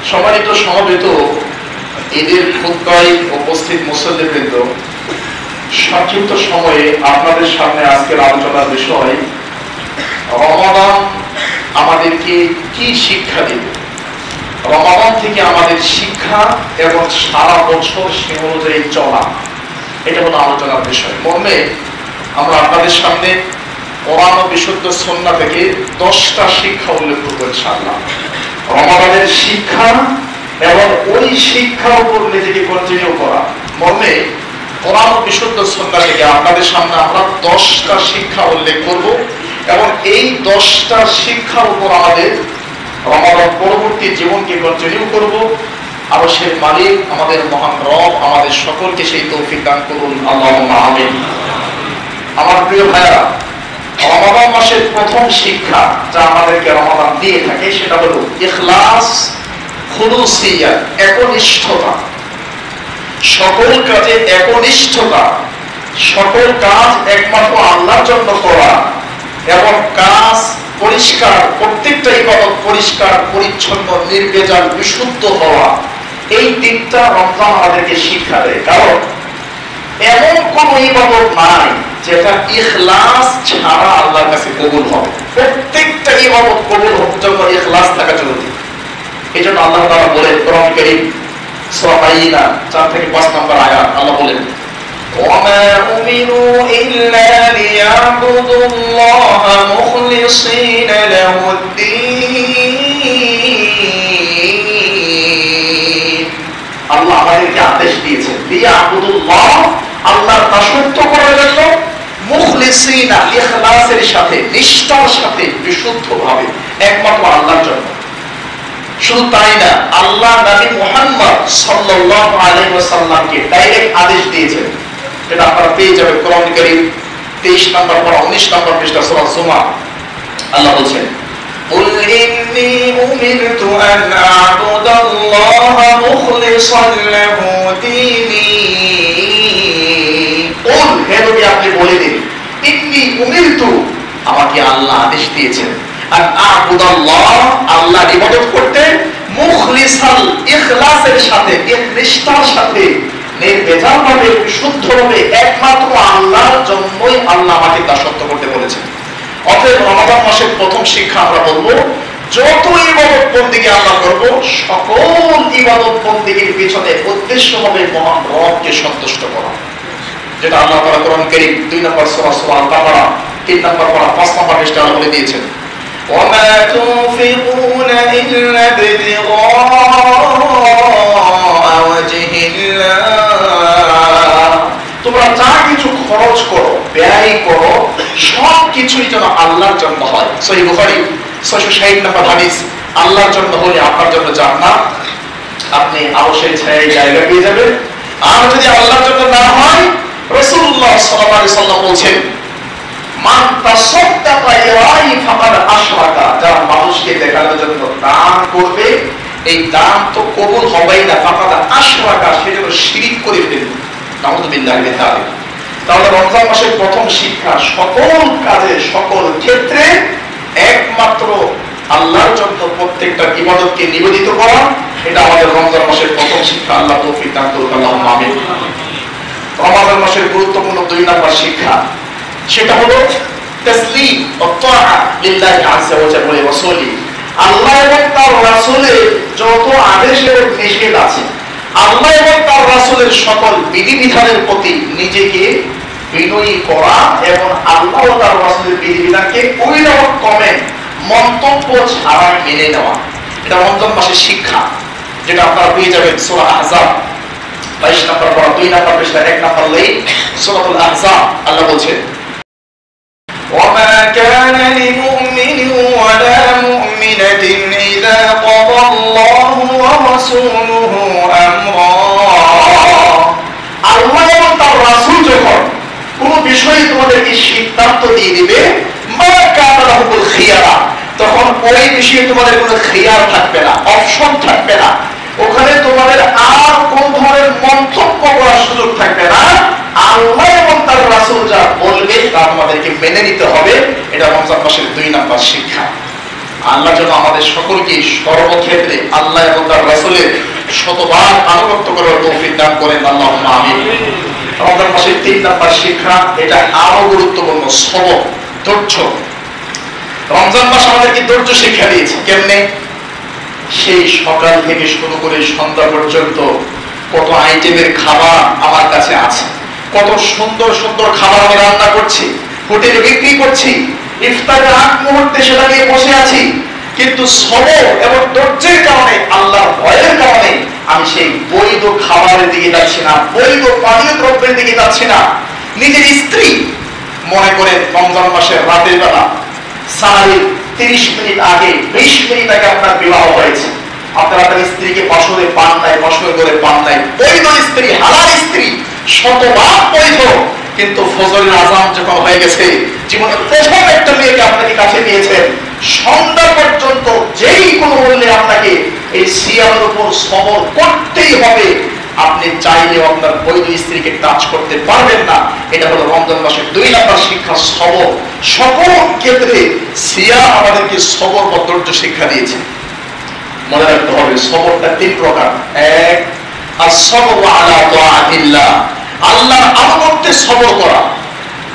সম্মানিত সমবেত ঈদের খুতবায় উপস্থিত মুসল্লিবৃন্দ, সংক্ষিপ্ত সময়ে আপনাদের সামনে আজকের আলোচনার বিষয় রমাদান আমাদেরকে কি শিক্ষা দেবে, রমাদান থেকে আমাদের শিক্ষা এবং সারা বছর সে অনুযায়ী চলা, এটা হলো আলোচনার বিষয়। মর্মে আমরা আপনাদের সামনে কোরআন ও বিশুদ্ধ সুন্নাহ থেকে 10টা শিক্ষা উল্লেখ করব ইনশাআল্লাহ। রমাদানের শিক্ষা এবং ওই শিক্ষার উপর নিজেকে কন্টিনিউ করা মর্মে কোরআন ও বিশুদ্ধ সুন্নাহ থেকে আপনাদের সামনে আমরা 10টা শিক্ষা উল্লেখ করব এবং এই 10টা শিক্ষার উপর আমাদের রমাদান পরবর্তী জীবনকে কন্টিনিউ করব। আর সেই মালিক আমাদের মহান রব আমাদের সকলকে সেই তৌফিক দান করুন, আল্লাহুম্মা আমিন। আমার প্রিয় ভাইরা, রমাদান মাসের প্রথম শিক্ষা যা আমাদেরকে রমাদান দিয়ে থাকে সেটা হলো ইখলাস, খুলুসিয়্যাত, একনিষ্ঠতা, সকল কাজে একনিষ্ঠতা, সকল কাজ একমাত্র আল্লাহর জন্য করা এবং কাজ পরিষ্কার, প্রত্যেকটা ইবাদত পরিষ্কার পরিচ্ছন্ন নির্ভেজাল বিশুদ্ধ হওয়া, এই দিকটা রমজান আমাদেরকে শিক্ষা দেয়। কারণ এমন কোন ইবাদত নাই যেটা ইখলাস ছাড়া আল্লাহর কাছে কবুল হবে। প্রত্যেকটা ইবাদত কবুল হওয়ার জন্য ইখলাস থাকা জরুরি। এই জন্য আল্লাহ তাআলা বলেন কোরআন কারীম সূরা বাইয়িনা 4 থেকে 5 নম্বর আয়াত, আল্লাহ বলেন ওয়ামা উমিরু ইল্লা লিয়াবুদুল্লাহ মুখলিসিনা লাহুদ্দীন। আল্লাহ আমাদেরকে আদেশ দিয়েছেন লিয়াবুদুল্লাহ, আল্লাহর দাসত্ব করার জন্য, মুখলিসিনা ইখলাসের সাথে, নিষ্ঠার সাথে, বিশুদ্ধভাবে একমাত্র আল্লাহর জন্য। শুধু তাই না, আল্লাহ নবী মুহাম্মদ সাল্লাল্লাহু আলাইহি ওয়াসাল্লামকে ডাইরেক্ট আদেশ দিয়েছেন, এটা আপনারা পেয়ে যাবেন কোরআন কারীম 23 নম্বর পড়া 19 নম্বর পৃষ্ঠা সূরা জুমা। আল্লাহ বলেন কুল ইন্নী উমিরতু আন আ'বুদাল্লাহা মুখলিসান লাহু দীনি। কুল, হে নবী আপনি বলে দিন, ইন্নী উমিরতু, আমাকে আল্লাহ আদেশ দিয়েছেন, আর আ'বুদাল্লাহ, আল্লাহর ইবাদত করতে, মুখলিসাল, ইখলাসের সাথে, নিষ্ঠার সাথে, নির্ভেজালভাবে, বিশুদ্ধভাবে একমাত্র আল্লাহর জন্যই আল্লাহ আমাকে দাসত্ব করতে বলেছেন। অতএব রমাদান মাসের প্রথম শিক্ষা আমরা বলবো, যত ইবাদত বন্দেগী আমরা করব, সকল ইবাদত বন্দেগীর পিছনে উদ্দেশ্য হবে মহান রবকে সন্তুষ্ট করা, যেটা আল্লাহ তাআলা কোরআন কারীম 2 নম্বর সূরা সূরা আল-বাকারা 3 নম্বর পড়া 5 নম্বর পৃষ্ঠায় বলে দিয়েছেন ওয়ামা তুনফিকুনা ইল্লা বিতিগা ওয়াজহিল্লাহ। তোমরা যা কিছু খরচ করো, ব্যয় করো, সব কিছুই যেন আল্লাহর জন্য হয়। সহিহ বুখারী 660 নম্বর হাদিস, আল্লাহর জন্য হলে আপনার জন্য জান্নাত, আপনি আরশের ছায়ায় জায়গা পেয়ে যাবেন। আর যদি আল্লাহর জন্য না হয়, রাসূলুল্লাহ সাল্লাল্লাহু আলাইহি ওয়াসাল্লাম বলেন মান তাসাদ্দাকা ইয়াই ফাকাদ আশরাকা, যারা মানুষকে দেখানোর জন্য দান করবে, এই দান তো কবুল হবেই না, ফাকাদ আশরাকা, সেজন্য শিরক করে ফেলবে। নাউযুবিল্লাহি মিন যালিক। তাহলে রমজান মাসের প্রথম শিক্ষা, সকল কাজে, সকল ক্ষেত্রে একমাত্র আল্লাহর জন্য প্রত্যেকটা ইবাদতকে নিবেদিত করা, এটা আমাদের রমজান মাসের প্রথম শিক্ষা। আল্লাহ তৌফিক দান করুন, আল্লাহুম্মা আমিন। রমাদান মাসের গুরুত্বপূর্ণ 2 নম্বর শিক্ষা, সেটা হলো তাসলিম ও তাআ লিল্লাহি আযজা ওয়া জাল্লা ওয়া রাসূলি। আল্লাহ এবং তার রাসূলের যত আদেশ এবং নিষেধ আছে, আল্লাহ এবং তার রাসূলের সকল বিধিবিধানের প্রতি নিজেকে বিনয়ী করা এবং আল্লাহ ও তার রাসূলের বিধিবিধানকে ওই রকম কমেন্ট, মন্তব্য ছাড়া মেনে নেওয়া, এটা রমজান মাসের শিক্ষা, যেটা আপনারা পেয়ে যাবেন সূরা আহজাব 22 নম্বর পড়া 2 নম্বর পৃষ্ঠা 1 নম্বর লাইন, সূরাতুল আহজাব। আল্লাহ বলেন ওয়ামা কানা লিমুমিনিন ওয়ালা মুমিনাতিন ইযা ক্বাদাল্লাহু ওয়া রাসূলুহু আমরা। আল্লাহ এবং তার রাসূল যখন কোন বিষয়ে তোমাদেরকে সিদ্ধান্ত দিয়ে দিবে, মা কানা লাহুল খিয়ারা, তখন ওই বিষয়ে তোমাদের কোনো খিয়ার থাকবে না, অপশন থাকবে না, ওখানে তোমাদের আর কোন ধরনের মন্তব্য করার সুযোগ থাকবে না। আল্লাহ এবং তার রাসূল যা বলবে তা আমাদেরকে মেনে নিতে হবে। এটা রমজান মাসের 2 নম্বর শিক্ষা। আল্লাহ যেন আমাদের সকলকে সর্বক্ষেত্রে আল্লাহ এবং তার রাসূলের শতভাগ আনুগত্য করার তৌফিক দান করেন, আল্লাহুম্মা আমিন। রমজান মাসের 3 নাম্বার শিক্ষা, এটা আরো গুরুত্বপূর্ণ, সবর, ধৈর্য। রমজান মাস আমাদেরকে ধৈর্য শিক্ষা দিয়েছে। কেমনে? সেই সকাল থেকে শুরু করে সন্ধ্যা পর্যন্ত কত আইটেমের খাবার আমার কাছে আছে, কত সুন্দর সুন্দর খাবার আমি রান্না করছি, হোটেলে বিক্রি করছি, ইফতারের আগ মুহূর্তে সেটা নিয়ে বসে আছি, কিন্তু সবর এবং ধৈর্যের কারণে, আল্লাহর ভয়ের কারণে আমি সেই বৈধ খাবারের দিকে যাচ্ছি না, বৈধ পানীয় দ্রব্যের দিকে যাচ্ছি না। নিজের স্ত্রী, মনে করেন রমজান মাসের রাতের বেলা সাহারির 30 মিনিট আগে, 20 মিনিট আগে আপনার বিবাহ হয়েছে, আপনার আপনার স্ত্রীকে বাসরে পান নাই, বাসরে করে পান নাই, বৈধ স্ত্রী, হালাল স্ত্রী, শতভাগ বৈধ, কিন্তু ফজরের আযান যখন হয়ে গেছে, জীবনে প্রথম একটা মেয়েকে আপনাকে কাছে নিয়েছেন, সন্ধ্যা পর্যন্ত যেই কোনো মূল্যে আপনাকে এই সিয়ামের উপর সবর করতেই হবে। আপনি চাইলেও আপনার বৈধ স্ত্রীকে টাচ করতে পারবেন না। এটা হলো রমজান মাসের 2 নাম্বার শিক্ষা, সবর। সকল ক্ষেত্রে সিয়াম আমাদেরকে সবর বা ধৈর্য শিক্ষা দিয়েছে। মনে রাখতে হবে সবরটা 3 প্রকার। এক, আস-সাবরু আলা তাআতিল্লাহ, আল্লাহর আনুগত্যে সবর করা।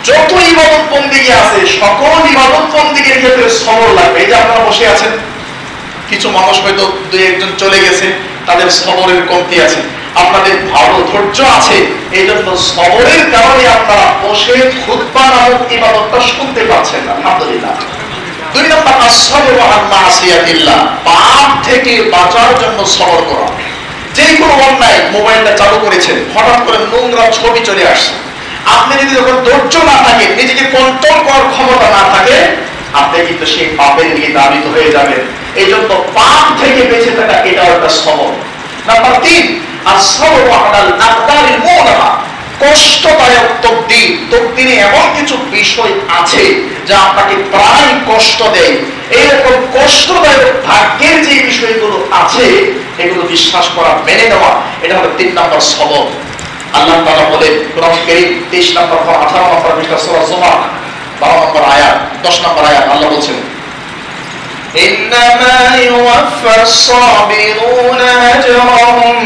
যত ইবাদত বন্দেগী আছে, সকল ইবাদত বন্দেগীর ক্ষেত্রে সবর লাগবে। এই যে আপনারা বসে আছেন, কিছু মানুষ হয়তো 2-1 চলে গেছে, তাদের সবরের কমতি আছে, আপনাদের ভালো ধৈর্য আছে, এই জন্য সবরের কারণে আপনারা বসে খুতবা নামক ইবাদতটা শুনতে পাচ্ছেন না, আলহামদুলিল্লাহ। 2 নম্বর, আস-সাবরু আন মাসিয়াতিল্লাহ, পাপ থেকে বাঁচার জন্য সবর করা। যে কোনো অন্যায়, মোবাইলটা চালু করেছেন, হঠাৎ করে নোংরা ছবি চলে আসছে, আপনি যদি যখন ধৈর্য না থাকে, নিজেকে কন্ট্রোল করার ক্ষমতা না থাকে, আপনি কিন্তু সেই পাপের দিকে ধাবিত হয়ে যাবেন। এই জন্য পাপ থেকে বেঁচে থাকা, এটাও একটা সবর। নাম্বার 3, আস-সাবরু আলাল আকদারিল মুনাহা, কষ্টদায়ক তকদির। তকদিরে এমন কিছু বিষয় আছে যা আপনাকে প্রায় কষ্ট দেয়, এইরকম কষ্টদায়ক ভাগ্যের যে বিষয়গুলো আছে, এগুলো বিশ্বাস করা, মেনে নেওয়া, এটা হলো 3 নম্বর সবর। আল্লাহ তাআলা বলেন কোরআন কারীম 23 নম্বর 18 নম্বর পৃষ্ঠা সূরা জুমার 12 নম্বর আয়াত, 10 নম্বর আয়াত, আল্লাহ বলেন, ইন্নামা ইউওয়াফাস সাবিরুনা আজরাহুম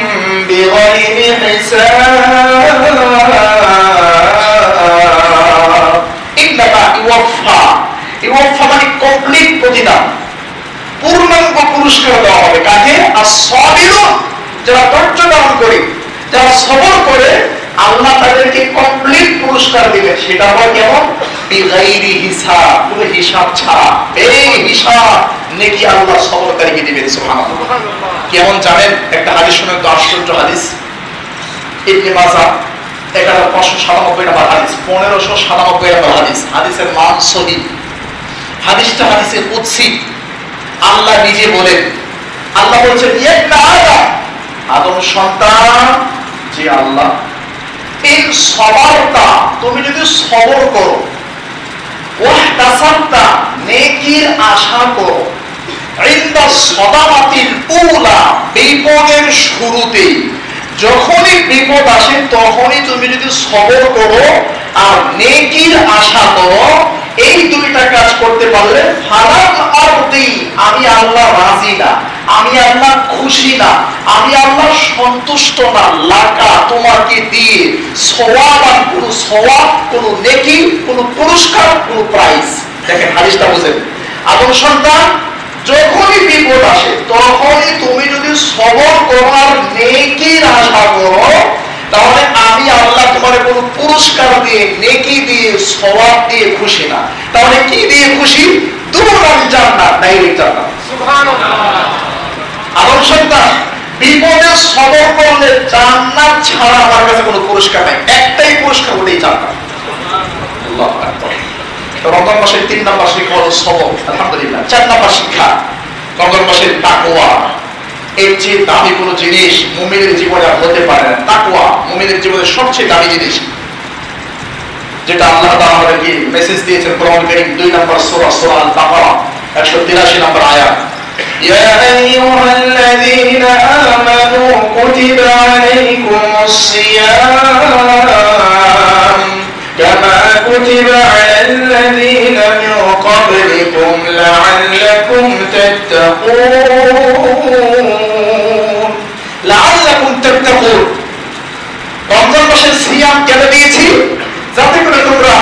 বিগাইরি হিসাব। ইন্নামা ইউওয়াফা, ইউওয়াফা মানে কমপ্লিট প্রতিদান, পূর্ণাঙ্গ পুরস্কার দেওয়া হবে। কাকে? আস-সাবিরুন, যারা ধৈর্য ধারণ করে, যারা সবর করে, আল্লাহ তাদেরকে কমপ্লিট পুরস্কার দিবেন। সেটা হয় কেমন? বিগাইরি হিসাব, কোনো হিসাব ছাড়া, বেহিসাব নেকি আল্লাহ সবরকারীকে দিবেন। সুবহানাল্লাহ। কেমন জানেন? একটা হাদিস শুনে তো আশ্চর্য হাদিস, ইবনে মাজাহ 1597 নম্বর হাদিস, 1597 নম্বর হাদিস, হাদিসের মান সহিহ। হাদিসটা হাদিসে কুদসি, আল্লাহ নিজে বলেন, আল্লাহ বলছেন, ইয়া আদম, আদম সন্তান, যে আল্লাহ, এই সবরটা, তুমি যদি সবর করো, ওয়াহতাসাবতা, নেকির আশা করো, ইনদা সাদামাতিল উলা, বিপদের শুরুতে, যখনই বিপদ আসে তখনই তুমি যদি সবর করো আর নেকির আশা করো, এই 2টা কাজ করতে পারলে, ফালাম আরদি, আমি আল্লাহ রাজি না, আমি আল্লাহ খুশি না, আমি আল্লাহ সন্তুষ্ট না, লাকা, তোমাকে দিয়ে সওয়াবান, কোন সওয়াব, কোন নেকি, কোন পুরস্কার, কোন প্রাইজ। দেখেন হাদিসটা বুঝেন, আদম সন্তান, যখনই বিপদ আসে তখনই তুমি যদি সবর করার নেকির আশা করো, তাহলে আমি আল্লাহ তোমার কোনো পুরস্কার দিয়ে, নেকি দিয়ে, সওয়াব দিয়ে খুশি না। তাহলে কি দিয়ে খুশি? দুনিয়ার জান্নাত, ডাইরেক্ট জান্নাত। সুবহানাল্লাহ। আদম সন্তান, বিপদে সবর করলে জান্নাত ছাড়া আমার কাছে কোনো পুরস্কার নাই, একটাই পুরস্কার, ওটাই জান্নাত। আল্লাহু আকবার। রমজান মাসের 3 নম্বর শিক্ষা হলো সবর, আলহামদুলিল্লাহ। 4 নম্বর শিক্ষা, রমজান মাসের তাকওয়া। এর চেয়ে দামি কোনো জিনিস মুমিনের জীবনে আর হতে পারে না। তাকওয়া মুমিনের জীবনের সবচেয়ে দামি জিনিস, যেটা আল্লাহ তাআলা আমাদেরকে মেসেজ দিয়েছেন কোরআন কারীম 2 নম্বর সূরা, সূরা আল বাকারা 183 নম্বর আয়াত। ইয়া আইয়ুহাল্লাযীনা আমানু কুতিবা আলাইকুমুস সিয়াম কামা কুতিবা আলাল্লাযীনা মিন ক্বাবলিকুম লাআল্লাকুম লাআল্লাকুম তাত্তাকুন। রমজান মাসের সিয়াম কেন দিয়েছি? যাতে করে তোমরা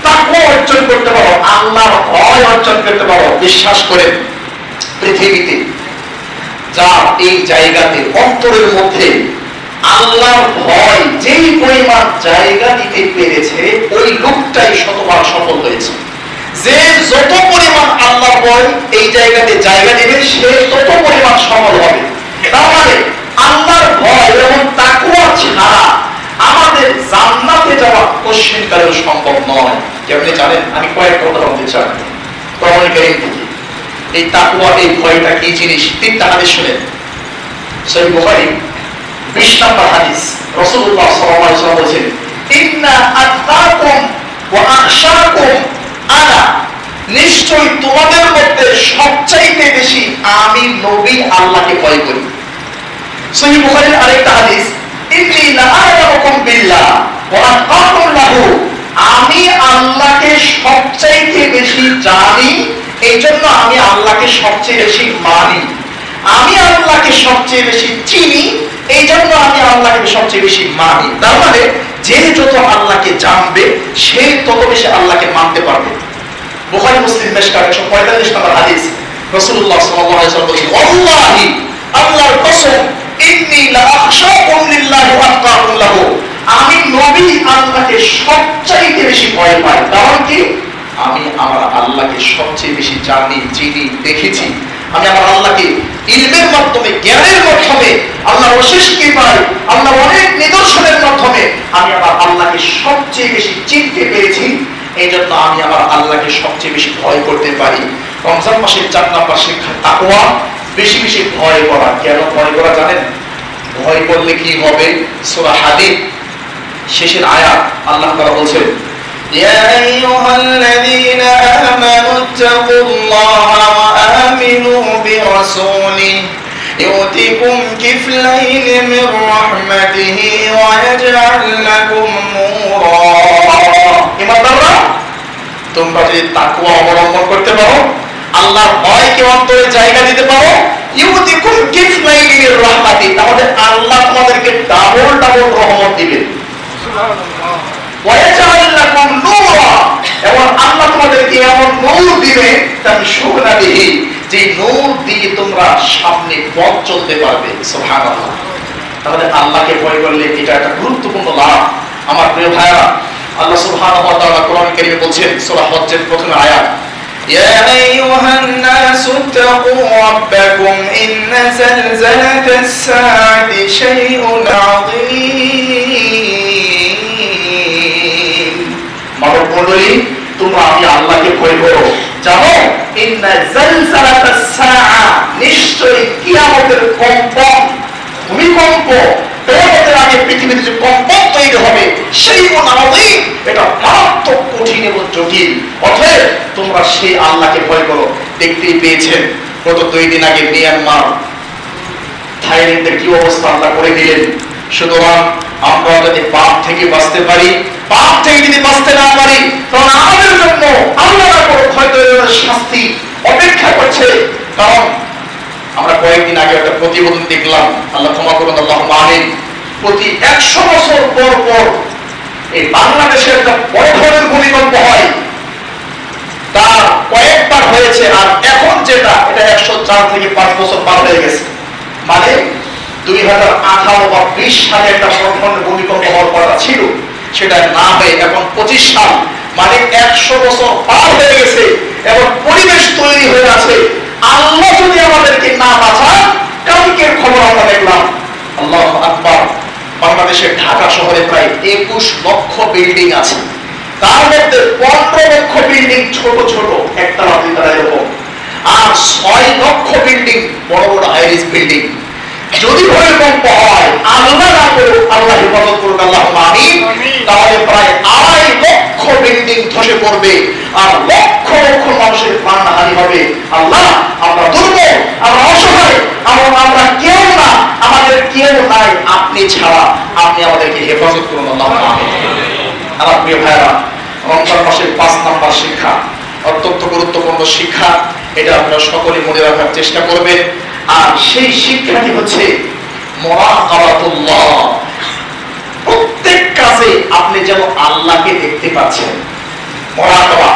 তাকওয়া অর্জন করতে পারো, আল্লাহর ভয় অর্জন করতে পারো। বিশ্বাস করে পৃথিবীতে যার এই জায়গাতে অন্তরের মধ্যে আল্লাহর ভয় যেই পরিমাণ জায়গা দিতে পেরেছে, ওই লোকটাই শতবার সফল হয়েছে। যে যত পরিমাণ আল্লাহর ভয় এই জায়গাতে জায়গা দিবে, সে তত পরিমাণ সফল হবে। তার মানে আল্লাহর ভয় এবং তাকওয়া ছাড়া আমাদের জান্নাতে যাওয়া কোশ্চিনকালেও সম্ভব নয়। কেমনে জানেন? আমি কয়েকটা উদাহরণ দিতে চাই কোরআন কারীম থেকে। এই তাকওয়া, এই ভয়টা কি জিনিস? তিনটা হাদিস শুনেন। সহিহ বুখারী 20 নম্বর হাদিস, রাসূলুল্লাহ সাল্লাল্লাহু আলাইহি ওয়াসাল্লাম বলেছেন, ইন্না আতকাকুম ওয়া আখশাকুম আনা, নিশ্চয় তোমাদের মধ্যে সবচাইতে বেশি আমি নবী আল্লাহকে ভয় করি। সহিহ বুখারীর আরেকটা হাদিস, ইন্নী লাআলামুকুম বিল্লাহ ওয়া আতকাকুম লাহু, আমি আল্লাহকে সবচাইতে বেশি জানি, এইজন্য আমি আল্লাহকে সবচেয়ে বেশি মানি। আমি আল্লাহকে সবচেয়ে বেশি চিনি, এই জন্য আমি আল্লাহকে সবচেয়ে বেশি মানি। তার মানে যে যত আল্লাহকে জানবে, সে তত বেশি আল্লাহকে মানতে পারবে। বুখারী মুসলিম মিশকাত 145 নম্বর হাদিস, রাসূলুল্লাহ সাল্লাল্লাহু আলাইহি ওয়াসাল্লাম বলেছেন, আল্লাহি, আল্লাহর কসম, ইন্নী লাআখশাকুম লিল্লাহি ওয়া আতকাকুম লাহু, আমি নবী আল্লাহকে সবচাইতে বেশি ভয় পাই। কারণ কি? আমি আমার আল্লাহকে সবচেয়ে বেশি জানি, চিনি, দেখেছি। আমি আমার আল্লাহকে ইলমের মাধ্যমে, জ্ঞানের মাধ্যমে, আল্লাহর অশেষ কৃপায়, আল্লাহর অনেক নিদর্শনের মাধ্যমে আমি আমার আল্লাহকে সবচেয়ে বেশি চিনতে পেরেছি। এই জন্য আমি আমার আল্লাহকে সবচেয়ে বেশি ভয় করতে পারি। রমজান মাসের 4 নম্বর শিক্ষা তাকওয়া, বেশি বেশি ভয় করা। কেন ভয় করা জানেন? ভয় করলে কি হবে? সূরা হাদীদ শেষের আয়াত আল্লাহ তাআলা বলছেন, يا أيها الذين آمنوا اتقوا الله وآمنوا برسوله يؤتكم كفلين من رحمته ويجعل لكم نورا। ইমানদাররা, তোমরা যদি তাকওয়া অবলম্বন করতে পারো, আল্লাহর ভয়কে অন্তরে জায়গা দিতে পারো, ইউতিকুম কিফলাইনি মির রাহমাতি, তাহলে আল্লাহ তোমাদেরকে ডাবল ডাবল রহমত দিবেন। সুবহানাল্লাহ। ওয়ায়াজআল লাকুম নূরা, এবং আল্লাহ তোমাদেরকে এমন নূর দিবে, তামশুনা বিহি, যে নূর দিয়ে তোমরা সামনে পথ চলতে পারবে। সুবহানাল্লাহ। তাহলে আল্লাহকে ভয় করলে এটা একটা গুরুত্বপূর্ণ লাভ। আমার প্রিয় ভাইরা, আল্লাহ সুবহানাহু ওয়া তাআলা কোরআন কারীমে বলছেন, সূরা হজ্জের প্রথম আয়াত, يا أيها الناس اتقوا ربكم إن زلزلة الساعة شيء عظيم। মানব মণ্ডলী, তোমরা আমি আল্লাহকে ভয় করো। জানো, ইন্না জালজালাতাস সাআ, নিশ্চয়ই কিয়ামতের কম্পন, ভূমিকম্প, কিয়ামতের আগে পৃথিবীতে যে কম্পন তৈরি হবে, সেই আযীম, এটা মারাত্মক কঠিন এবং জটিল। অতএব তোমরা সেই আল্লাহকে ভয় করো। দেখতেই পেয়েছেন গত 2 দিন আগে মিয়ানমার, থাইল্যান্ডের কি অবস্থা আল্লাহ করে দিলেন। সুতরাং আমরা যদি পাপ থেকে বাঁচতে পারি, পাপ থেকে যদি বাঁচতে না পারি, তখন আমাদের জন্য আল্লাহর হয়তো শাস্তি অপেক্ষা করছে। কারণ আমরা কয়েকদিন আগে একটা প্রতিবেদন দেখলাম, আল্লাহ ক্ষমা করুন, আল্লাহুম্মা আমিন, প্রতি 100 বছর পর পর এই বাংলাদেশে একটা বড় ধরনের ভূমিকম্প হয়। তার কয়েকবার হয়েছে, আর এখন যেটা, এটা 104 থেকে 5 বছর পার হয়ে গেছে। মানে 2018 বা 20 সালে একটা বড় ধরনের ভূমিকম্প হওয়ার কথা ছিল, সেটা না হয়ে এখন 25 সাল, মানে 100 বছর পার হয়ে গেছে এবং পরিবেশ তৈরি হয়ে আছে। আল্লাহ যদি আমাদেরকে না বাঁচান, কালকের খবর আমরা দেখলাম, আল্লাহু আকবার, বাংলাদেশের ঢাকা শহরে প্রায় 21 লক্ষ বিল্ডিং আছে। তার মধ্যে 15 লক্ষ বিল্ডিং ছোট ছোট, একতলা দুইতলা এরকম, আর 6 লক্ষ বিল্ডিং বড় বড় হাইরিজ বিল্ডিং। যদি ভূমিকম্প হয়, আল্লাহ না করুক, আল্লাহ হেফাজত করুক, আল্লাহুম্মা আমিন, তাহলে প্রায় 2.5 লক্ষ বিল্ডিং ধসে পড়বে আর লক্ষ লক্ষ মানুষের প্রাণহানি হবে। আল্লাহ, আমরা দুর্বল, আমরা অসহায়, আমরা কেউ না, আমাদের কেউ নাই আপনি ছাড়া, আপনি আমাদেরকে হেফাজত করুন, আল্লাহুম্মা আমিন। আমার প্রিয় ভাইরা, রমজান মাসের 5 নম্বর শিক্ষা, অত্যন্ত গুরুত্বপূর্ণ শিক্ষা, এটা আপনারা সকলে মনে রাখার চেষ্টা করবেন। আর সেই শিক্ষাটি হচ্ছে মুরাকাবাতুল্লাহ। প্রত্যেক কাজে আপনি যেন আল্লাহকে দেখতে পাচ্ছেন। মুরাকাবা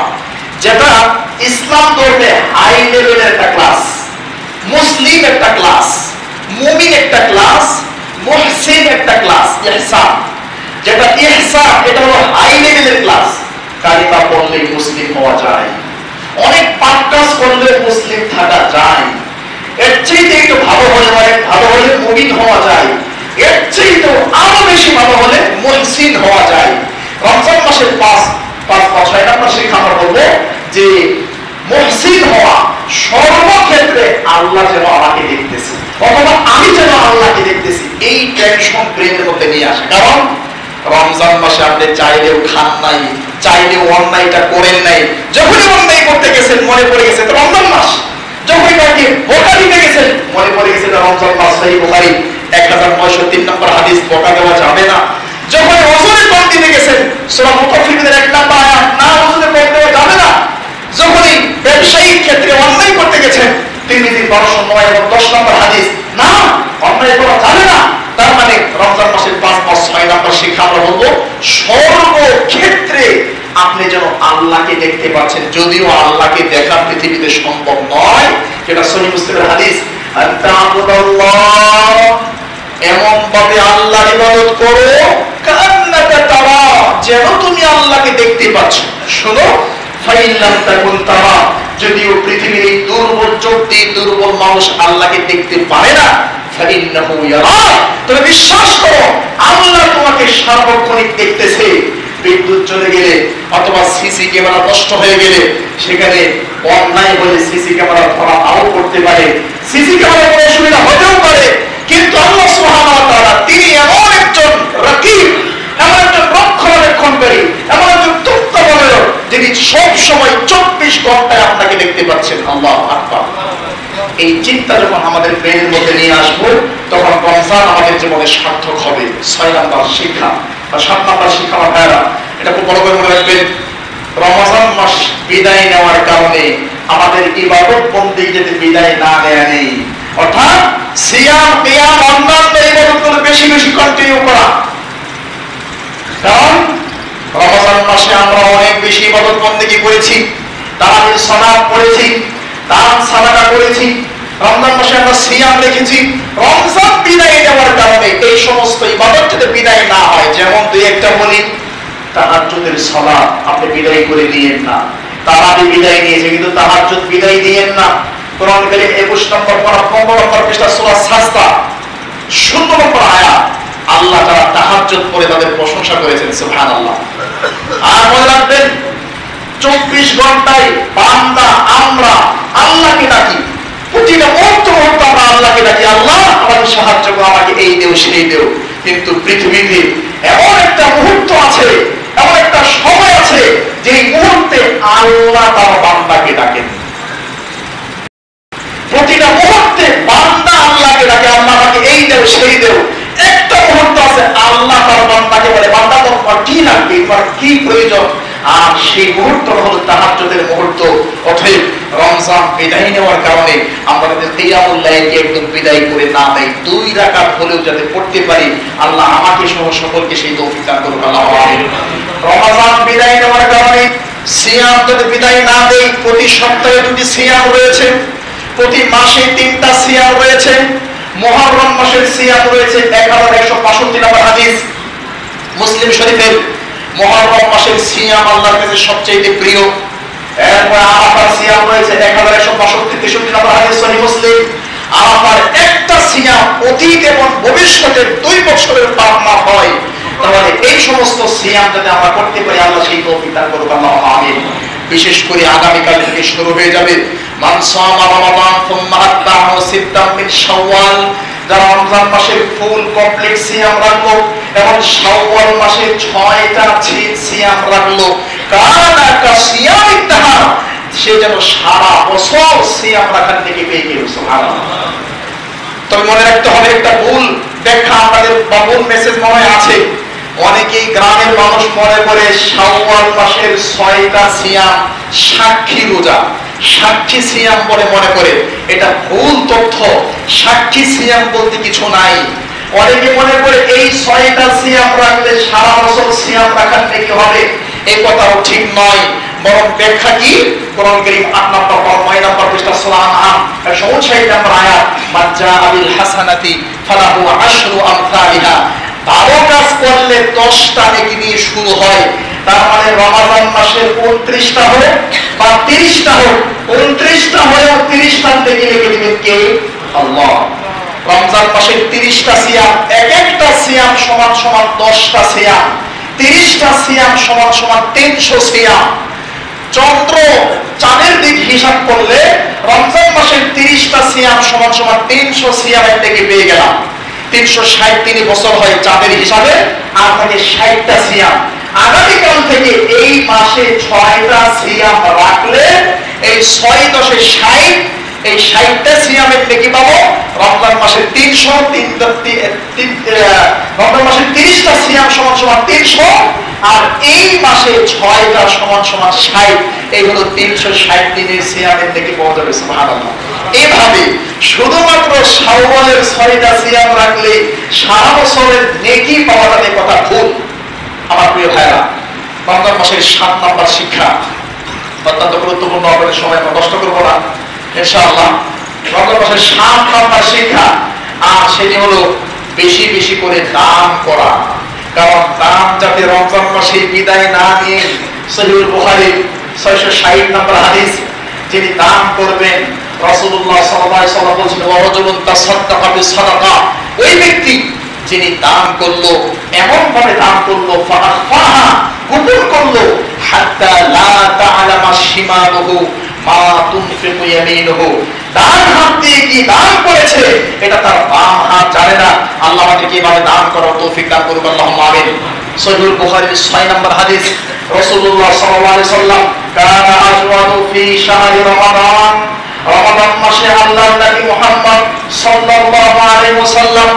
যেটা ইসলাম ধর্মে হাই লেভেলের একটা ক্লাস, মুসলিম একটা ক্লাস, মুমিন একটা ক্লাস, মুহসিন একটা ক্লাস, ইহসান যেটা ইহসান এটা হলো হাই লেভেলের ক্লাস। কালিমা পড়লে মুসলিম হওয়া যায়, অনেক পাপ কাজ করলে মুসলিম থাকা যায়, এর চেয়ে একটু ভালো হলে অনেক ভালো হলে মুমিন হওয়া যায়, এর চেয়ে তো আরো বেশি ভালো হলে মুহসিন হওয়া যায়। রমজান মাসের 6 নম্বর শিক্ষা আমরা বলবো যে মুহসিন হওয়া, সর্বক্ষেত্রে আল্লাহ যেন আমাকে দেখতেছে অথবা আমি যেন আল্লাহকে দেখতেছি, এই টেনশন ব্রেনের মধ্যে নিয়ে আসে। কারণ রমজান মাসে আপনি চাইলেও খান নাই, চাইলেও অন্যায়টা করেন নাই, যখনই অন্যায় করতে গেছেন মনে পড়ে গেছে রমজান মাস, যখনই কাউকে বোকা দিতে গেছেন মনে পড়ে গেছে রমজান মাস। সহিহ বুখারী 1903 নম্বর হাদিস, বোকা দেওয়া যাবে না। যখন ওজনে কম দিতে গেছেন সূরা মুতাফফিফিনের 1 নম্বর আয়াত, না ওজনে কম দেওয়া যাবে না। যখনই ব্যবসায়িক ক্ষেত্রে অন্যায় করতে গেছেন তিরমিজি 1209 এবং 10 নম্বর হাদিস, না অন্যায় করা যাবে না। তার মানে রমজান মাসের 5-6 নম্বর শিক্ষা আমরা বলবো সর্বক্ষেত্রে আপনি যেন আল্লাহকে দেখতে পাচ্ছেন, যদিও আল্লাহকে দেখা পৃথিবীতে সম্ভব নয়। যেটা সহিহ মুসলিমের হাদিস, আনতা'বুদাল্লাহ, এমন ভাবে আল্লাহর ইবাদত করো কান্নাকা তারা, যেন তুমি আল্লাহকে দেখতে পাচ্ছ। শোনো, ফাইন লাম তাকুন তারা, যদিও পৃথিবীর এই দুর্বল চোখ দিয়ে দুর্বল মানুষ আল্লাহকে দেখতে পারে না, ফাইন্নাহু ইয়ারা, তুমি বিশ্বাস করো আল্লাহ তোমাকে সার্বক্ষণিক দেখতেছে। বিদ্যুৎ চলে গেলে অথবা সিসি ক্যামেরা নষ্ট হয়ে গেলে সেখানে অন্যায় হলে সিসি ক্যামেরা ধরা নাও করতে পারে, সিসি ক্যামেরা কোনো অসুবিধা হতেও পারে, কিন্তু আল্লাহ সুবহানাহু ওয়া তাআলা তিনি এমন একজন রাকিব, এমন একজন রক্ষণাবেক্ষণকারী, এমন একজন তত্ত্বাবধায়ক, যিনি সব সময় 24 ঘন্টায় আপনাকে দেখতে পাচ্ছেন। আল্লাহু আকবার। এই চিন্তা যখন আমাদের ব্রেনের মধ্যে নিয়ে আসবো তখন রমজান আমাদের জীবনে সার্থক হবে। 6 নম্বর শিক্ষা বা 7 নম্বর শিক্ষা আমার ভাইরা, এটা খুব বড় করে মনে রাখবেন। রমজান মাস বিদায় নেওয়ার কারণে আমাদের ইবাদত বন্দেগী যদি বিদায় না নেয়া নেই, অর্থাৎ সিয়াম কিয়াম অন্যান্য ইবাদতগুলো বেশি বেশি কন্টিনিউ করা। কারণ রমজান মাসে আমরা অনেক বেশি ইবাদত বন্দেগী করেছি, তারাবির সালাত পড়েছি, দান সাদাকা করেছি, রমজান মাসে আমরা সিয়াম রেখেছি। রমজান বিদায় নেওয়ার কারণে এই সমস্ত ইবাদত যদি বিদায় না হয়, যেমন দুই একটা বলি, তাহাজ্জুদের সালাত আপনি বিদায় করে নিয়েন না, তারাবি বিদায় নিয়েছে কিন্তু তাহাজ্জুদ বিদায় দিয়েন না। কোরআন কারীম 21 নম্বর পারা 15 নম্বর পৃষ্ঠা সূরা সাজদা 0 নম্বর আয়াত, আল্লাহ তাআলা তাহাজ্জুদ পড়ে তাদের প্রশংসা করেছেন, সুবহানাল্লাহ। আর মনে রাখবেন 24 ঘন্টায় বান্দা আমরা আল্লাহকে ডাকি, প্রতিটা মুহূর্ত আমরা আল্লাহকে ডাকি, আল্লাহ আমাকে সাহায্য করো, আমাকে এই দেও সেই দেও। কিন্তু পৃথিবীতে এমন একটা মুহূর্ত আছে, এমন একটা সময় আছে যে মুহূর্তে আল্লাহ তার বান্দাকে ডাকেন। প্রতিটা মুহূর্তে বান্দা আল্লাহকে ডাকে, আল্লাহ আমাকে এই দেও সেই দেও। একটা মুহূর্ত আছে আল্লাহ তার বান্দাকে বলে, বান্দা তোমার কি লাগবে, তোমার কি প্রয়োজন, আর সেই মুহূর্ত হলো তাহাজ্জুদের মুহূর্ত। অতএব রমজান বিদায় নেওয়ার কারণে আমরা যাতে কিয়ামুল লাইলকে একদম বিদায় করে না দেই, 2 রাকাত হলেও যাতে পড়তে পারি, আল্লাহ আমাকে সহ সকলকে সেই তৌফিক দান করুন, আল্লাহু আমিন। রমজান বিদায় নেওয়ার কারণে সিয়াম যদি বিদায় না দেই, প্রতি সপ্তাহে 2টি সিয়াম রয়েছে, প্রতি মাসে 3টা সিয়াম রয়েছে। মুহররম মাসের সিয়াম রয়েছে 1165 নম্বর হাদিস মুসলিম শরীফের। মুহররম মাসের সিয়াম আল্লাহর কাছে সবচেয়ে প্রিয়। এরপর আরাফার সিয়াম রয়েছে 1165 নম্বর হাদিস সহিহ মুসলিম। আরাফার একটা সিয়াম অতীত এবং ভবিষ্যতের 2 বছরের পাপ মাফ হয়। তাহলে এই সমস্ত সিয়াম যদি আমরা করতে পারি, আল্লাহ সেই তৌফিক দান করুন, আল্লাহু আমিন। বিশেষ করে আগামীকাল থেকে শুরু হয়ে যাবে মান সামা রমাদান সুম্মা আতবাহু সিত্তাম মিন শাওয়াল, যারা রমজান মাসের ফুল কমপ্লিট সিয়াম রাখলো এবং শাওয়াল মাসের 6টা সিয়াম রাখলো, কানা কা সিয়ামিত দাহর, সে যেন সারা বছর সিয়াম রাখার থেকে পেয়ে গেল, সুবহানাল্লাহ। তবে মনে রাখতে হবে, একটা ভুল ব্যাখ্যা আমাদের বা ভুল মেসেজ মনে আছে অনেকেই গ্রামের মানুষ মনে করে শাওয়াল মাসের 6টা সিয়াম সাক্ষী রোজা, সাক্ষী সিয়াম বলে মনে করে। এটা ভুল তথ্য। সাক্ষী সিয়াম বলতে কিছু নাই। অনেকে মনে করে এই 6টা সিয়াম রাখলে সারা বছর সিয়াম রাখার নাকি হবে। এই কথাও ঠিক নয়। বরং ব্যাখ্যা কি? কোরআন কারীম 8 নম্বর পর 9 নম্বর পৃষ্ঠা সূরা আনআম 159 নম্বর আয়াত, মান জাআ বিল হাসানাতি ফালাহু আশরু আমসালিহা। ভালো কাজ করলে 10টা নেকি দিয়ে শুরু হয়। তার মানে রমাদান মাসের 29টা হোক বা 30টা হোক, 29টা হলেও 30টা থেকে লিখে দিবেন কে? আল্লাহ। রমজান মাসের 30টা সিয়াম, এক একটা সিয়াম সমান সমান 10টা সিয়াম, 30টা সিয়াম সমান সমান 300 সিয়াম। চন্দ্র চাঁদের দিক হিসাব করলে রমজান মাসের 30টা সিয়াম সমান সমান 300 সিয়ামের থেকে পেয়ে গেলাম। 363 বছর হয় চাঁদের হিসাবে, আর থাকে 60টা সিয়াম। আগামীকাল থেকে এই মাসে 6টা সিয়াম রাখলে এই 6 10 60, এই 60টা সিয়ামের থেকে পাবো রমজান মাসের 300, রমজান মাসের 30টা সিয়াম সমান সমান 300, আর এই মাসে 6টা সমান সমান 60। এই হলো 360 দিনের সিয়ামের থেকে পাওয়া যাবে। সুবহানাল্লাহ। এইভাবে শুধুমাত্র শাওয়ালের 6টা সিয়াম রাখলে সারা বছরের নেকি পাওয়া যাবে, কথা ভুল। আমার প্রিয় ভাইরা, রমজান মাসের 7 নম্বর শিক্ষা অত্যন্ত গুরুত্বপূর্ণ। আপনাদের সময় আমরা নষ্ট করবো না ইনশাআল্লাহ। রমজান মাসের 7 নম্বর শিক্ষা, আর সেটি হলো বেশি বেশি করে দান করা। কারণ দান যাতে রমজান মাসে বিদায় না নিয়ে, সহিহুল বুখারী 660 নম্বর হাদিস, যিনি দান করবেন রাসূলুল্লাহ সাল্লাল্লাহু আলাইহি ওয়াসাল্লাম বলেছেন, ওয়া রাজুলুন তাসাদ্দাকা বিসাদাকা, ওই ব্যক্তি যিনি দান করলো, এমন ভাবে দান করলো, ফাআফাহা, গোপন করলো, হাত্তা লা তা'লামা শিমালুহু মা তুনফিকু ইয়ামিনুহু, ডান হাত দিয়ে কি দান করেছে এটা তার বাম হাত জানে না। আল্লাহ আমাদেরকে এইভাবে দান করার তৌফিক দান করুন, আল্লাহুম্মা আমিন। সহিহুল বুখারীর 6 নম্বর হাদিস, রাসূলুল্লাহ সাল্লাল্লাহু আলাইহি ওয়াসাল্লাম কানা আজওয়াদু ফি শাহরি রমাদান, রমাদান মাসে আল্লাহর নবী মুহাম্মদ সাল্লাল্লাহু আলাইহি ওয়াসাল্লাম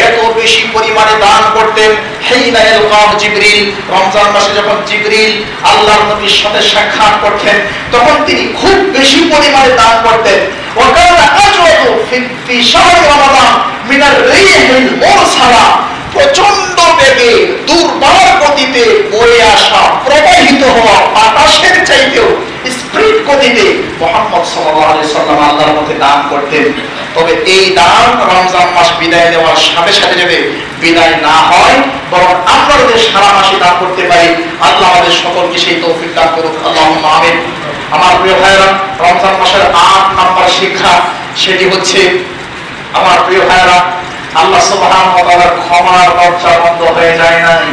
এত বেশি পরিমাণে দান করতেন। হিনা ইলকাহু জিবরিল, রমজান মাসে যখন জিবরিল আল্লাহর নবীর সাথে সাক্ষাৎ করতেন তখন তিনি খুব বেশি পরিমাণে দান করতেন। ওয়া কানা আজওয়াদু ফি শাহরি রমাদান মিনার রিহিল মুরসালা, প্রচন্ড বেগে দুর্বার গতিতে বয়ে আসা, প্রবাহিত হওয়া বাতাসের চাইতেও স্পিড গতিতে মুহাম্মদ সাল্লাল্লাহু আলাইহি ওয়াসাল্লাম আল্লাহর পথে দান করতেন। তবে এই দান রমজান মাস বিদায় দেওয়ার সাথে সাথে যাতে বিদায় না হয়, বরং আমরা যদি সারা মাসে দান করতে পারি, আল্লাহ আমাদের সকলকে সেই তৌফিক দান করুন, আল্লাহুম্মা আমিন। আমার প্রিয় ভাইরা, রমজান মাসের 8 নম্বর শিক্ষা, সেটি হচ্ছে আমার প্রিয় ভাইরা, আল্লাহ সুবহানাহু ওয়া তাআলার ক্ষমার দরজা বন্ধ হয়ে যায় নাই।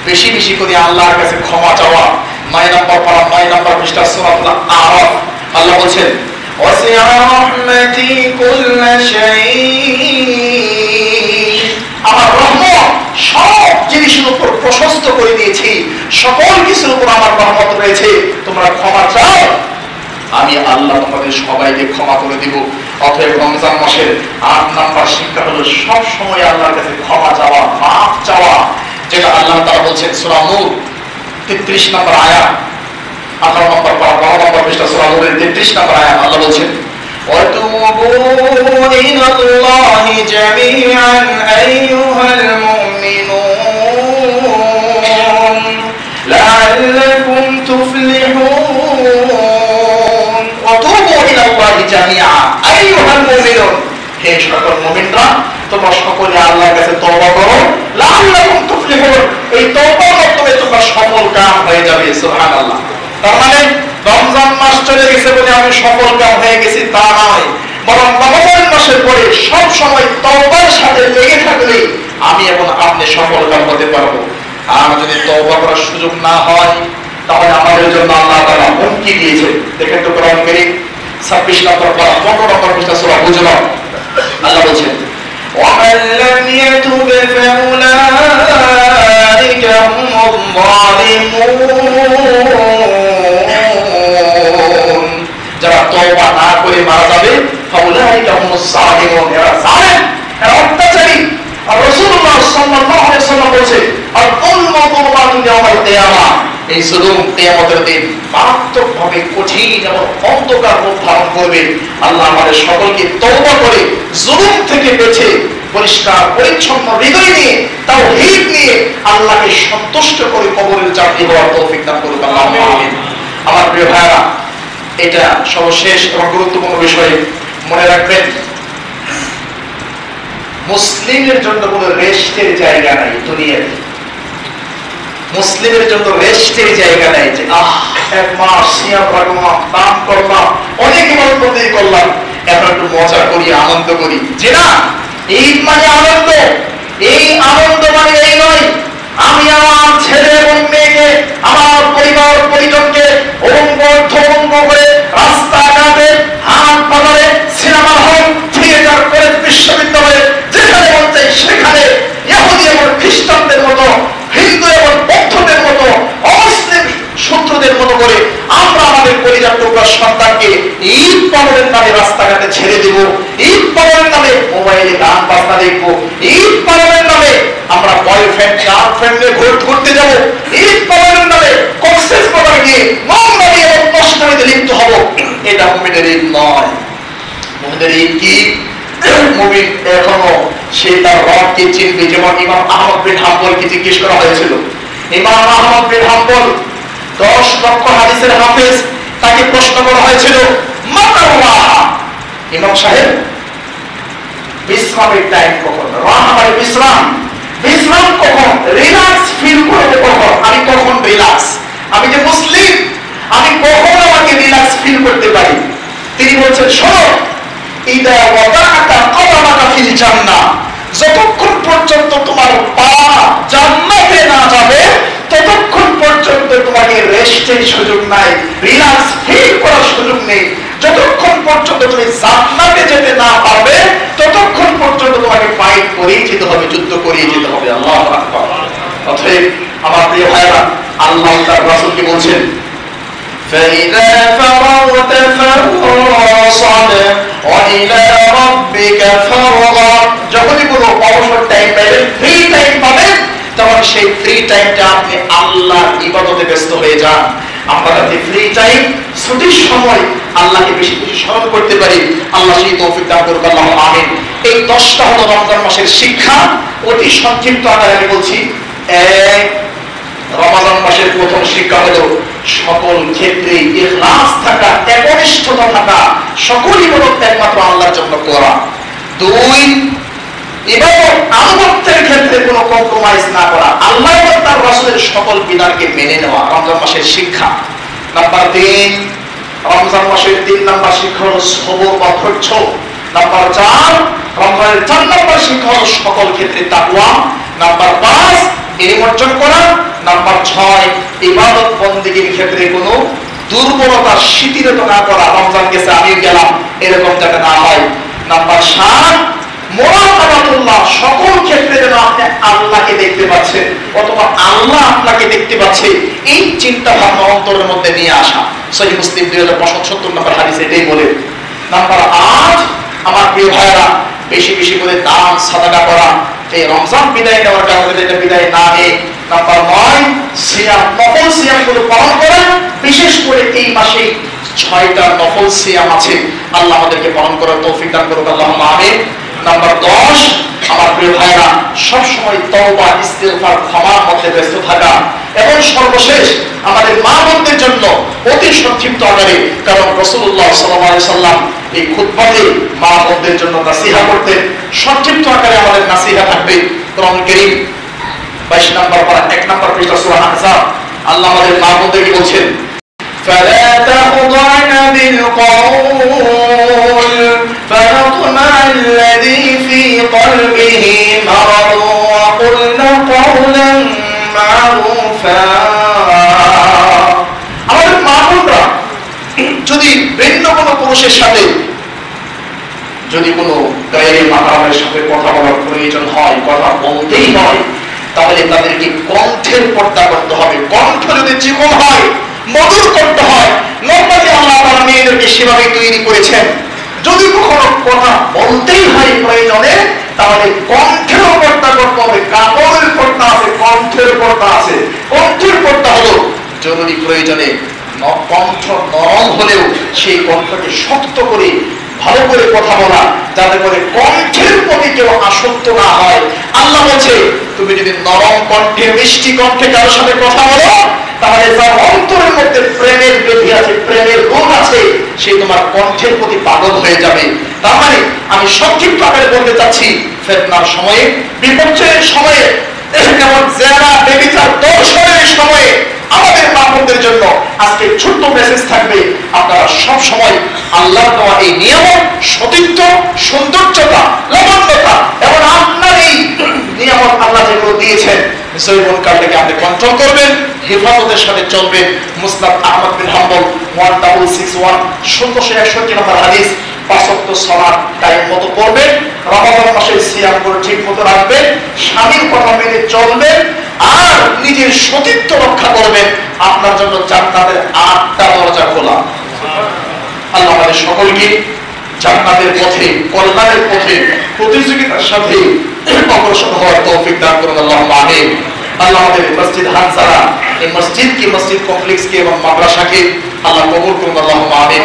বেশি বেশি করে আল্লাহর কাছে ক্ষমা চাওয়া। 9 নম্বর পারা 9 নম্বর পৃষ্ঠা সূরা আরাফ, আল্লাহ বলেন, ওয়াসিআ রাহমাতি কুল্লা শাই, আমার রহমত সব জিনিসের উপর প্রশস্ত করে দিয়েছি, সকল কিছুর উপর আমার রহমত রয়েছে, তোমরা ক্ষমা চাও, আমি আল্লাহ তোমাদের সবাইকে ক্ষমা করে দিব। অতএব রমজান মাসের 8 নম্বর শিক্ষা হলো সব সময় আল্লাহর কাছে ক্ষমা চাওয়া, মাফ চাওয়া, যেটা আল্লাহ তাআলা বলেছেন সূরা নূর 33 নম্বর আয়াত, 18 নম্বর পারা 12 নম্বর পৃষ্ঠা সূরা নূরের 33 নম্বর আয়াত, আল্লাহ বলেছেন, وَتُوبُوا إِلَى اللَّهِ جَمِيعًا أَيُّهَا الْمُؤْمِنُونَ لَعَلَّكُمْ تُفْلِحُونَ। وَتُوبُوا إِلَى اللَّهِ جَمِيعًا أَيُّهَا الْمُؤْمِنُونَ, হে সকল মুমিনরা, তোমরা সকলে আল্লাহর কাছে তওবা করো, লাআল্লাকুম তুফলিহুন, এই তওবার মাধ্যমে তোমরা সফল কাম হয়ে যাবে। সুবহানাল্লাহ। তার মানে রমজান মাস চলে গেছে বলে আমি সফল কাম হয়ে গেছি তা নয়, বরং রমজান মাসের পরে সব সময় তওবার সাথে লেগে থাকলে আমি এবং আপনি সফল কাম হতে পারবো। আর যদি তওবা করার সুযোগ না হয়, তাহলে আমাদের জন্য আল্লাহ তাআলা হুমকি দিয়েছে। দেখেন তো কোরআন কারীম 26 নম্বর পারা 15 নম্বর পৃষ্ঠা সূরা হুজুরাত, আল্লাহ বলেন, وَمَن لَّمْ يَتُبْ فَأُولَٰئِكَ هُمُ الظَّالِمُونَ, যারা তওবা না করে মারা যাবে, ফাউলাইকা হুমুজ জালিমুন, এরা জালেম, এরা অত্যাচারী। আর রাসূলুল্লাহ সাল্লাল্লাহু আলাইহি ওয়াসাল্লাম বলেছেন, আল-কুল্লু এই জুলুম কিয়ামতের দিন মারাত্মকভাবে কঠিন এবং অন্ধকার রূপ ধারণ করবে। আল্লাহ আমাদের সকলকে তওবা করে জুলুম থেকে বেঁচে পরিষ্কার পরিচ্ছন্ন হৃদয় নিয়ে তাওহীদ নিয়ে আল্লাহকে সন্তুষ্ট করে কবরের যাত্রী হওয়ার তৌফিক দান করুন আল্লাহুম্মা আমিন। আমার প্রিয় ভাইরা, এটা সর্বশেষ এবং গুরুত্বপূর্ণ বিষয় মনে রাখবেন, মুসলিমের জন্য কোনো রেস্টের জায়গা নাই দুনিয়াতে। মুসলিমের জন্য রেস্টের জায়গা নাই যে এক মাস সিয়াম রাখলাম, দান করলাম, অনেক ইবাদত করলাম, এখন একটু মজা করি, আনন্দ করি। যে না, ঈদ মানে আনন্দ। এই আনন্দ মানে এই নয় আমি আমার ছেলে এবং মেয়েকে, আমার পরিবার পরিজনকে অঙ্গ করে রাস্তাঘাটে, হাট বাজারে, সিনেমা হল, থিয়েটার, কলেজ, বিশ্ববিদ্যালয়ে যেখানে মন চাই সেখানে ইহুদি এবং খ্রিস্টানদের মতো, হিন্দু এবং বৌদ্ধদের মতো, অমুসলিম শত্রুদের মতো করে আমরা আমাদের পরিবার টুকরা সন্তানকে ঈদ পালনের নামে রাস্তাঘাটে ছেড়ে দেব, ঈদ পালনের নামে মোবাইলে গান বাজনা দেখবো, ঈদ পালনের নামে আমরা বয়ফ্রেন্ড গার্লফ্রেন্ডে ঘুরতে যাব, ঈদ পালনের নামে কক্সেস বাজার গিয়ে নোংরামি এবং নষ্টামিতে লিপ্ত হব। এটা মুমিনের ঈদ নয়। মুমিনের ঈদ কি? মুমিন এখনো সে তার রবকে চিনবে। যেমন ইমাম আহমদ বিন হাম্বলকে জিজ্ঞেস করা হয়েছিল, ইমাম আহমদ বিন হাম্বল 10 লক্ষ হাদিসের হাফেজ, তাকে প্রশ্ন করা হয়েছিল ইমাম সাহেব বিশ্রামের টাইম কখন? রাহা মানে বিশ্রাম, বিশ্রাম কখন? রিল্যাক্স ফিল করতে কখন? আমি কখন রিল্যাক্স? আমি যে মুসলিম, আমি কখন আমাকে রিল্যাক্স ফিল করতে পারি? তিনি বলছেন, শোনো, ইদা ওয়াদাআতা কদামাকা ফিল জান্নাহ, যতক্ষণ পর্যন্ত তোমার পা জান্নাতে না যাবে ততক্ষণ পর্যন্ত তোমাকে রেস্টের সুযোগ নাই, রিল্যাক্স ফিল করার সুযোগ নেই। যতক্ষণ পর্যন্ত তুমি জান্নাতে যেতে না পারবে ততক্ষণ পর্যন্ত তোমাকে ফাইট করেই যেতে হবে, যুদ্ধ করেই যেতে হবে। আল্লাহু আকবার। অতএব আমার প্রিয় ভাইরা, আল্লাহ তার রাসূলকে বলছেন, فإذا فرغت فانصب وإلى ربك فارغب, যখনই কোনো অবসর টাইম পাবেন, ফ্রি টাইম পাবেন, তখন সেই ফ্রি টাইমটা আপনি আল্লাহর ইবাদতে ব্যস্ত হয়ে যান। আমরা যাতে ফ্রি টাইম, ছুটির সময় আল্লাহকে বেশি বেশি স্মরণ করতে পারি, আল্লাহ সেই তৌফিক দান করুন আল্লাহুম্মা আমিন। এই 10টা হলো রমজান মাসের শিক্ষা। অতি সংক্ষিপ্ত আকারে আমি বলছি। রমজান মাসের প্রথম শিক্ষা হলো সকল ক্ষেত্রে ইখলাস থাকা, একনিষ্ঠতা থাকা, সকল ইবাদত একমাত্র আল্লাহর জন্য করা। 2, ইবাদত আনুগত্যের ক্ষেত্রে কোনো কম্প্রোমাইজ না করা, আল্লাহ এবং তার রাসূলের সকল বিধানকে মেনে নেওয়া রমজান মাসের শিক্ষা। নাম্বার 3, রমজান মাসের 3 নাম্বার শিক্ষা হলো সবর বা ধৈর্য। নাম্বার 4, রমজানের 4 নাম্বার শিক্ষা হলো সকল ক্ষেত্রে তাকওয়া। নাম্বার 5, ইলম অর্জন করা। নাম্বার 6, ইবাদত বন্দেগীর ক্ষেত্রে কোনো দুর্বলতা, শিথিলতা না করা, রমজান গেছে আমি গেলাম এরকম যাতে না হয়। নাম্বার 7, মুরাকাবাতুল্লাহ, সকল ক্ষেত্রে যেন আপনি আল্লাহকে দেখতে পাচ্ছেন অথবা আল্লাহ আপনাকে দেখতে পাচ্ছে, এই চিন্তা ভাবনা অন্তরের মধ্যে নিয়ে আসা। সহিহ মুসলিম 2075 নম্বর হাদিস এটাই বলে। নাম্বার 8, আমার প্রিয় ভাইরা, বেশি বেশি করে দান সাদাকা করা, এই রমজান বিদায় নেওয়ার কারণে এটা বিদায় না নিয়ে। নাম্বার 9, সিয়াম, নফল সিয়ামগুলো পালন করা, বিশেষ করে এই মাসে 6টা নফল সিয়াম আছে, আল্লাহ আমাদেরকে পালন করার তৌফিক দান করুন আল্লাহুম্মা আমিন। নাম্বার 10, আমার প্রিয় ভাইরা, সব সময় তওবা, ইস্তিগফার, ক্ষমার মধ্যে ব্যস্ত থাকা। এবং সর্বশেষ আমাদের মা বোনদের জন্য অতি সংক্ষিপ্ত আকারে, কারণ রাসূলুল্লাহ সাল্লাল্লাহু আলাইহি সাল্লাম এই খুতবাতে মা বোনদের জন্য নাসিহা করতেন। সংক্ষিপ্ত আকারে আমাদের নাসিহা থাকবে। কোরআন কারীম 22 নম্বর পারা 1 নম্বর পৃষ্ঠা সূরা আহজাব, আল্লাহ আমাদের মা বোনদেরকে বলছেন, فلا تخضعن بالقول فيطمع الذي في قلبه مرض وقلن قولا معروفا। আমাদের মা বোনরা যদি ভিন্ন কোনো পুরুষের সাথে, যদি কোনো গায়ের মাহরামের সাথে কথা বলার প্রয়োজন হয়, কথা বলতেই হয়, তাহলে তাদেরকে কণ্ঠের পর্দা করতে হবে। কণ্ঠ যদি চিকন হয়, মধুর করতে হয়। নরমালি আল্লাহ তাআলা মেয়েদেরকে সেভাবে তৈরি করেছেন। যদি কখনো কথা বলতেই হয় প্রয়োজনে, তাহলে কণ্ঠের পর্দা করতে হবে। কাপড়ের পর্দা আছে, কণ্ঠের পর্দা আছে। কণ্ঠের পর্দা হলো জরুরি প্রয়োজনে কণ্ঠ নরম হলেও সেই কণ্ঠকে শক্ত করে ভালো করে কথা বলা, যাতে করে কণ্ঠের প্রতি কেউ আসক্ত না হয়। আল্লাহ বলছে তুমি যদি নরম কণ্ঠে মিষ্টি কণ্ঠে কারোর সাথে কথা বলো, তাহলে তার অন্তরের মধ্যে প্রেমের ব্যাধি আছে, প্রেমের রোগ আছে, সে তোমার কণ্ঠের প্রতি পাগল হয়ে যাবে। তার মানে আমি সংক্ষিপ্ত আকারে বলতে চাচ্ছি, ফিতনার সময়ে, বিপর্যয়ের সময়ে, যেমন জেনা বেবিচার দর্শনের সময়ে আমাদের মা-বোনদের জন্য আজকে ছোট্ট মেসেজ থাকবে, আপনারা সব সময় আল্লাহর দেওয়া এই নিয়ামত, সতীত্ব, সৌন্দর্যতা, লাবণ্যতা এবং আপনার এই নিয়ামত আল্লাহ যেগুলো দিয়েছেন, নিশ্চয়ই কালটাকে আপনি কন্ট্রোল করবেন, হেফাজতের সাথে চলবেন। মুসনাদ আহমদ বিন হাম্বল 1661 1761 নম্বর হাদিস। 5 ওয়াক্ত সালাত টাইম মতো পড়বেন, রমাদান মাসে সিয়াম করে ঠিক মতো রাখবেন, স্বামীর কথা মেনে চলবেন আর নিজের সতীত্ব রক্ষা করবেন। আপনার জন্য জান্নাতের 8টা দরজা খোলা। আল্লাহ আমাদের সকলকে জান্নাতের পথে, কল্যাণের পথে প্রতিযোগিতার সাথে অগ্রসর হওয়ার তৌফিক দান করুন। আল্লাহুম্মা আমিন। আল্লাহ আমাদের মসজিদ হানসারা, এই মসজিদ কি মসজিদ কমপ্লেক্স কে এবং মাদ্রাসাকে আল্লাহ কবুল করুন। আল্লাহুম্মা আমিন।